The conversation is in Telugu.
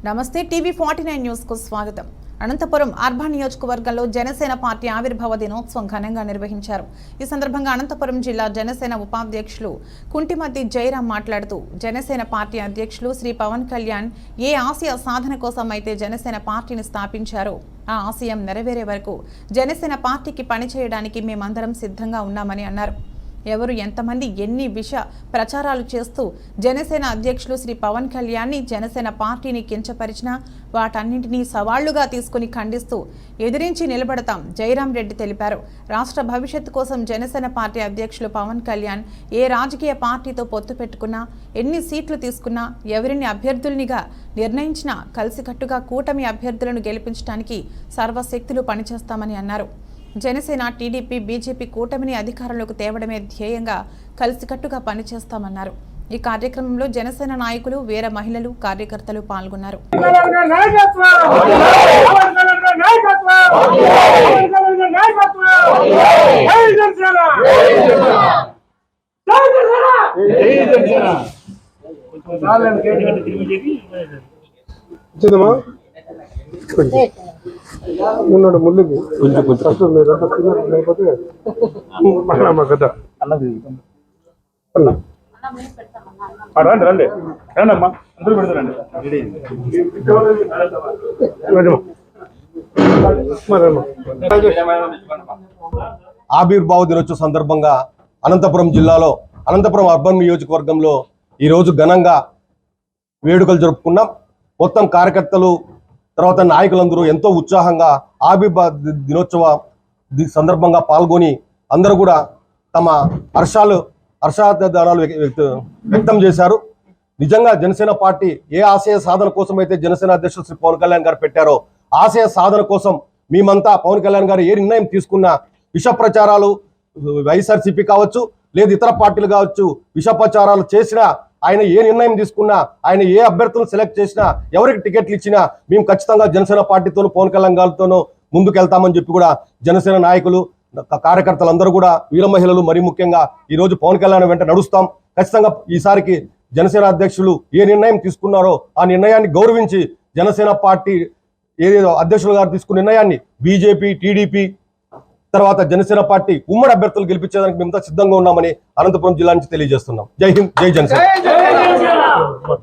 నమస్తే టీవీ 49 న్యూస్ కు స్వాగతం. అనంతపురం అర్బన్ నియోజకవర్గంలో జనసేన పార్టీ ఆవిర్భావ దినోత్సవం ఘనంగా నిర్వహించారు. ఈ సందర్భంగా అనంతపురం జిల్లా జనసేన ఉపాధ్యక్షులు కుంటిమద్ది జయరాం మాట్లాడుతూ జనసేన పార్టీ అధ్యక్షులు శ్రీ పవన్ కళ్యాణ్ ఏ ఆశయ సాధన కోసం అయితే జనసేన పార్టీని స్థాపించారో ఆ ఆశయం నెరవేరే వరకు జనసేన పార్టీకి పనిచేయడానికి మేమందరం సిద్ధంగా ఉన్నామని అన్నారు. ఎవరు ఎంతమంది ఎన్ని విష ప్రచారాలు చేస్తూ జనసేన అధ్యక్షులు శ్రీ పవన్ కళ్యాణ్ని జనసేన పార్టీని కించపరిచినా వాటన్నింటినీ సవాళ్లుగా తీసుకుని ఖండిస్తూ ఎదిరించి నిలబడతాం జయరాం రెడ్డి తెలిపారు. రాష్ట్ర భవిష్యత్తు కోసం జనసేన పార్టీ అధ్యక్షులు పవన్ కళ్యాణ్ ఏ రాజకీయ పార్టీతో పొత్తు పెట్టుకున్నా, ఎన్ని సీట్లు తీసుకున్నా, ఎవరిని అభ్యర్థుల్నిగా నిర్ణయించినా కలిసికట్టుగా కూటమి అభ్యర్థులను గెలిపించడానికి సర్వశక్తులు పనిచేస్తామని అన్నారు. జనసేన, టీడీపీ, బీజేపీ కూటమిని అధికారంలోకి తేవడమే ధ్యేయంగా కలిసికట్టుగా పనిచేస్తామన్నారు. ఈ కార్యక్రమంలో జనసేన నాయకులు, వీర మహిళలు, కార్యకర్తలు పాల్గొన్నారు. ఉన్నాడు ముళ్ళుకి కొంచెం ఫస్ట్ మీరంతా సీనియర్ లేకపోతే కదా రండి రండి రండి అమ్మా అందరూ పెడతారండి. ఆవిర్భావ దినోత్సవ సందర్భంగా అనంతపురం జిల్లాలో అనంతపురం అర్బన్ నియోజకవర్గంలో ఈరోజు ఘనంగా వేడుకలు జరుపుకున్నాం. మొత్తం కార్యకర్తలు తర్వాత నాయకులందరూ ఎంతో ఉత్సాహంగా ఆవిర్భావ దినోత్సవ సందర్భంగా పాల్గొని అందరూ కూడా తమ హర్షాధారాలు వ్యక్తం చేశారు. నిజంగా జనసేన పార్టీ ఏ ఆశయ సాధన కోసం అయితే జనసేన అధ్యక్షుడు శ్రీ పవన్ కళ్యాణ్ గారు పెట్టారో ఆశయ సాధన కోసం మేమంతా పవన్ కళ్యాణ్ గారు ఏ నిర్ణయం తీసుకున్నా విష ప్రచారాలు వైఎస్ఆర్సీపీ కావచ్చు లేదు ఇతర పార్టీలు కావచ్చు విష ప్రచారాలు చేసినా ఆయన ఏ నిర్ణయం తీసుకున్నా ఆయన ఏ అభ్యర్థులను సెలెక్ట్ చేసినా ఎవరికి టికెట్లు ఇచ్చినా మేము ఖచ్చితంగా జనసేన పార్టీతోనూ పవన్ కళ్యాణ్ గారితోనూ ముందుకు వెళ్తామని చెప్పి కూడా జనసేన నాయకులు కార్యకర్తలందరూ కూడా వీర మహిళలు మరీ ముఖ్యంగా ఈరోజు పవన్ కళ్యాణ్ వెంట నడుస్తాం. ఖచ్చితంగా ఈసారికి జనసేన అధ్యక్షులు ఏ నిర్ణయం తీసుకున్నారో ఆ నిర్ణయాన్ని గౌరవించి జనసేన పార్టీ ఏదేదో అధ్యక్షులు గారు తీసుకున్న నిర్ణయాన్ని బీజేపీ, టీడీపీ తర్వాత జనసేన పార్టీ ఉమ్మడి అభ్యర్థులు గెలిపించేదానికి మేమంతా సిద్ధంగా ఉన్నామని అనంతపురం జిల్లా నుంచి తెలియజేస్తున్నాం. జై హింద్, జై జనసేన.